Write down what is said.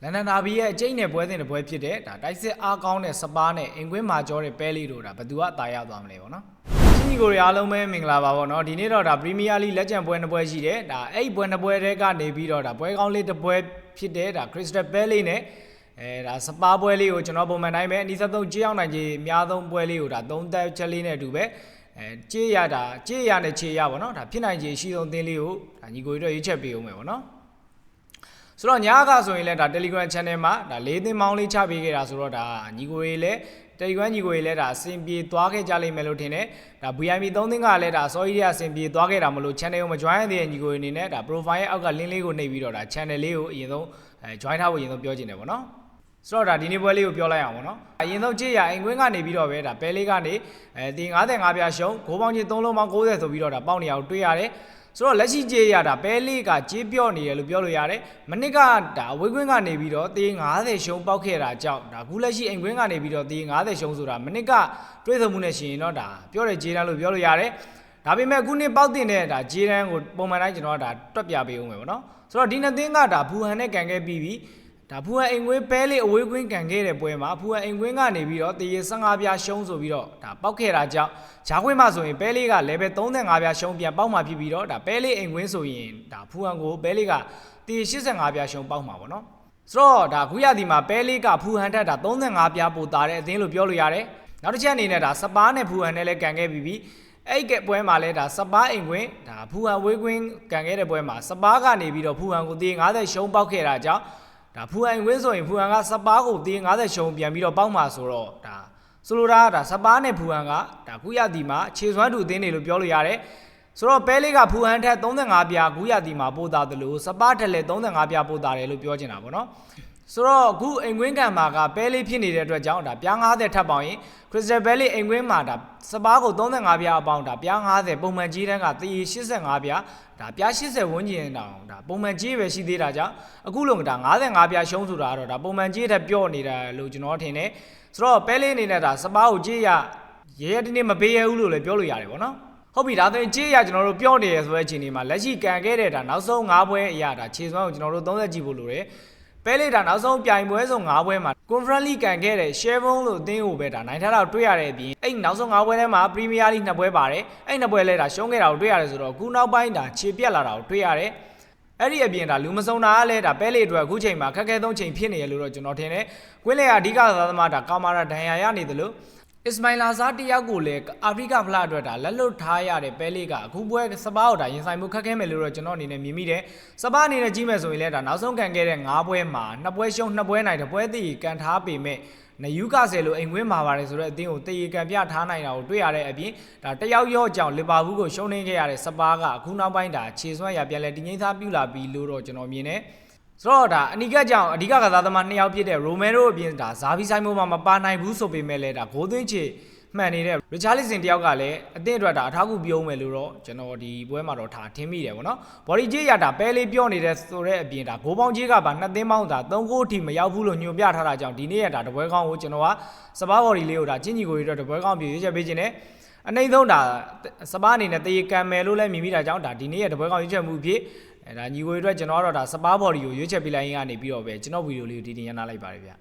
လန်ဒန်ဒါဘီရဲ့အကျိတ်နဲ့ပွဲစဉ်တစ်ပွဲဖြစ်တဲ့ဒါတိုက်စစ်အားကောင်းတဲ့စပါးနဲ့အင်ကွင်းမာကျော်တဲ့ပဲလီတို့ဒါဘယ်သူကအသာရသွားမလဲပေါ့နော်ချင်းကြီးကိုအားလုံးပဲမင်္ဂလာပါပေါ့နော်ဒီနေ့တော့ဒါပရီးမီးယားလိလက်ကျန်ပွဲနှစ်ပွဲရှိတယ်ဒါအဲ့ပွဲနှစ်ပွဲတွေကနေပြီးတော့ဒါပွဲကောင်းလေးတစ်ပွဲဖြစ်တဲ့ဒါခရစ္စတယ်ပဲလီနဲ့ဒါစပါးပွဲလေးကိုကျွန်တော်ပုံမှန်တိုင်းပဲအနည်းဆုံးကြေးရောက်နိုင်ခြေအများဆုံးပွဲလေးကိုဒါ3တက်ချက်လေးနဲ့အတူပဲကြေးရနဲ့ခြေရပေါ့နော်ဒါဖြစ်နိုင်ခြေရှိဆုံးအသင်းလေးကိုဒါညီကိုတို့ရွေးချက်ပေးအောင်မယ်ပေါ့နော်ဆိုတော့ညကဆိုရင်လည်းဒါ Telegram Channel မှာဒါ၄သင်းမောင်းလေးချပေးခဲ့တာဆိုတော့ဒါညီကိုတွေလည်း Telegram ညီကိုတွေလည်းဒါအဆင်ပြေသွားခဲ့ကြလိမ့်မယ်လို့ထင်တယ်ဒါ VIP 3သင်းကလည်းဒါစောကြီးတွေအဆင်ပြေသွားခဲ့တာမလို့ Channel ကိုမ join ရသေးတဲ့ညီကိုတွေအနေနဲ့ဒါ profile ရဲ့အောက်က link လေးကိုနှိပ်ပြီးတော့ဒါ Channel လေးကိုအရင်ဆုံးjoin ထားဖို့အရင်ဆုံးပြောချင်တယ်ပေါ့နော်ဆိုတော့ဒါဒီနေ့ပွဲလေးကိုပြောလိုက်အောင်ပေါ့နော်အရင်ဆုံးကြည့်ရအိမ်ကွင်းကနေပြီးတော့ပဲဒါပဲလေးကနေဒီ55ပြားရှုံးဂိုးပေါင်းချင်း3လုံးပေါင်း90ဆိုပြီးတော့ဒါပေါက်နေအောင်တွေ့ရတယ်ဆိုတော့လက်ရှိကြေးရတာပဲလေးကကြေးပြော့နေတယ်လို့ပြောလို့ရတယ်မနစ်ကဒါအဝေးကွင်းကနေပြီးတော့တေး90ရှုံးပေါက်ခဲ့တာကြောင့်ဒါအခုလက်ရှိအိမ်ကွင်းကနေပြီးတော့တေး90ရှုံးဆိုတာမနစ်ကတွေးဆုံမှုနဲ့ရှင်တော့ဒါပြောတဲ့ကြေးတန်းလို့ပြောလို့ရတယ်ဒါပေမဲ့အခုနှစ်ပေါက်တင်တဲ့ဒါကြေးတန်းကိုပုံမှန်တိုင်းကျွန်တော်ကဒါတွက်ပြပေးဦးမယ်ပေါ့နော်ဆိုတော့ဒီနှစ်သင်းကဒါဘူဟန်နဲ့ကန်ခဲ့ပြီးဒါဖူဟန်အိမ်ကွင်းပဲလေးအဝေးကွင်းကန်ခဲ့တဲ့ပွဲမှာဖူဟန်အိမ်ကွင်းကနေပြီးတော့တေး15ပြားရှုံးဆိုပြီးတော့ဒါပေါက်ခဲ့တာကြောင့်ဂျားကွင်းမှာဆိုရင်ပဲလေးက level 35ပြားရှုံးပြန်ပေါက်မှာဖြစ်ပြီးတော့ဒါပဲလေးအိမ်ကွင်းဆိုရင်ဒါဖူဟန်ကိုပဲလေးကတေး85ပြားရှုံးပေါက်မှာပေါ့နော်ဆိုတော့ဒါခုရဒီမှာပဲလေးကဖူဟန်ထက်ဒါ35ပြားပိုတာတဲ့အသင်းလို့ပြောလို့ရတယ်နောက်တစ်ချက်အနေနဲ့ဒါစပါးနဲ့ဖူဟန်နဲ့လည်းကန်ခဲ့ပြီးအဲ့ကပွဲမှာလဲဒါစပါးအိမ်ကွင်းဒါဖူဟန်ဝေးကွင်းကန်ခဲ့တဲ့ပွဲမှာစပါးကနေပြီးတော့ဖူဟန်ကိုတေး50ရှုံးပေါက်ခဲ့တာကြောင့်ဒါဖူဟန်ဝင်းဆိုရင်ဖူဟန်ကစပါးကိုတေး50ရှုံးပြန်ပြီးတော့ပေါက်မှာဆိုတော့ဒါဆိုလိုတာဒါစပါးနဲ့ဖူဟန်ကဒါခုရတီမှာခြေစွမ်းတူအသင်းတွေလို့ပြောလို့ရတယ်ဆိုတော့ပဲလေးကဖူဟန်ထက်35ပြားခုရတီမှာပို့တာတယ်လို့စပါးထက်လည်း35ပြားပို့တာတယ်လို့ပြောချင်တာပေါ့နော်ဆိုတော့အခုအိမ်ကွင်းကန်မှာကပဲလေးဖြစ်နေတဲ့အတွက်ကြောင့်ဒါပြား90ထပ်ပေါင်းရင်ခရစ္စတယ်ပဲလေးအိမ်ကွင်းမှာဒါစပါးကို35ပြားအပေါင်းဒါပြား90ပုံမှန်ကြီးတန်းကတေး85ပြားဒါပြား80ဝန်းကျင်တောင်ဒါပုံမှန်ကြီးပဲရှိသေးတာကြောင့်အခုလုံးဒါ55ပြားရှုံးဆိုတာကတော့ဒါပုံမှန်ကြီးထက်ပြော့နေတာလို့ကျွန်တော်ထင်တယ်ဆိုတော့ပဲလေးအနေနဲ့ဒါစပါးကိုကြီးရဲဒီနေ့မပေးရဘူးလို့လည်းပြောလို့ရတယ်ပေါ့နော်ဟုတ်ပြီဒါဆိုရင်ကြေးရကျွန်တော်တို့ပြောနေရဆိုတဲ့အချိန်ဒီမှာလက်ရှိကန်ခဲ့တဲ့ဒါနောက်ဆုံး5ပွဲအရာဒါခြေစွမ်းကိုကျွန်တော်တို့30ကြည့်ဖို့လိုတယ်ပဲလေးဒါနောက်ဆုံးပြိုင်ပွဲဆုံး5ပွဲမှာ Conference League ကန်ခဲ့တဲ့ Sherborne လို့အသင်းကိုပဲဒါနိုင်ထားတာတွေ့ရတဲ့အပြင်အဲ့နောက်ဆုံး5ပွဲထဲမှာ Premier League 2ပွဲပါတယ်အဲ့2ပွဲလဲဒါရှုံးခဲ့တာကိုတွေ့ရတယ်ဆိုတော့အခုနောက်ပိုင်းဒါခြေပြက်လာတာကိုတွေ့ရတယ်အဲ့ဒီအပြင်ဒါလူမစုံတာကလည်းဒါပဲလေးအတွက်အခုချိန်မှာခက်ခဲဆုံးချိန်ဖြစ်နေရလို့တော့ကျွန်တော်ထင်တယ်ကွင်းလေကအဓိကစားသမားဒါကာမာရာဒန်ယာရနေတယ်လို့အစ္စမိုင်လာဇာတယောက်ကိုလည်းအာဖရိကဖလားအတွက်ဒါလက်လွတ်ထားရတဲ့ပဲလေးကအခုပွဲစပါးကိုဒါရင်ဆိုင်မှုခက်ခဲမယ်လို့တော့ကျွန်တော်အနေနဲ့မြင်မိတယ်စပါးအနေနဲ့ကြီးမယ်ဆိုရင်လည်းဒါနောက်ဆုံးကန်ခဲ့တဲ့5ပွဲမှာ2ပွဲရှုံး2ပွဲနိုင်1ပွဲတည်ကန်ထားပေမဲ့နယူကာဆယ်လိုအိမ်ကွင်းမှာပါတယ်ဆိုတော့အသင်းကိုတည်ကန်ပြထားနိုင်တာကိုတွေ့ရတဲ့အပြင်ဒါတယောက်ရော့ကြောင့်လီဗာပူးကိုရှုံးနေခဲ့ရတဲ့စပါးကအခုနောက်ပိုင်းဒါခြေစွမ်းရပြန်လဲတည်ငြိမ်သားပြုလာပြီလို့တော့ကျွန်တော်မြင်တယ်ဆိုတော့ဒါအနီကကြောင့်အဓိကကစားသမား2ယောက်ဖြစ်တဲ့ရိုမဲရိုအပြင်ဒါဇာဗီဆိုင်မိုမှာမပါနိုင်ဘူးဆိုပေမဲ့လည်းဒါဂိုးသွင်းချေမှန်နေတဲ့ရီချာလီစင်တယောက်ကလည်းအသင်းအတွက်ဒါအထောက်အကူပြုံးမယ်လို့တော့ကျွန်တော်ဒီပွဲမှာတော့ထင်မိတယ်ဗောနော်ဘော်ဒီကြေးရတာပဲလေးပြော့နေတဲ့ဆိုတဲ့အပြင်ဒါဂိုးပေါင်းကြေးကပါ2သင်းပေါင်းဒါ3ဂိုးအထိမရောက်ဘူးလို့ညွှန်ပြထားတာကြောင့်ဒီနေ့ရတာတပွဲကောင်းကိုကျွန်တော်ကစပါးဘော်ဒီလေးကိုဒါချင်းကြီးကိုရတော့တပွဲကောင်းပြည့်ရွေးချက်ပေးခြင်းနဲ့အနှိမ့်ဆုံးဒါစပါးအနေနဲ့တေးကံမယ်လို့လည်းမြင်မိတာကြောင့်ဒါဒီနေ့ရတပွဲကောင်းရွေးချက်မှုဖြစ်ဒါညီကိုရအတွက်ကျွန်တော်ကတော့ဒါစပါးဘော်ဒီကိုရွေးချက်ပေးလိုက်ရင်ကနေပြီးတော့ပဲကျွန်တော်ဗီဒီယိုလေးကိုဒီတင်ရနာလိုက်ပါတယ်ဗျ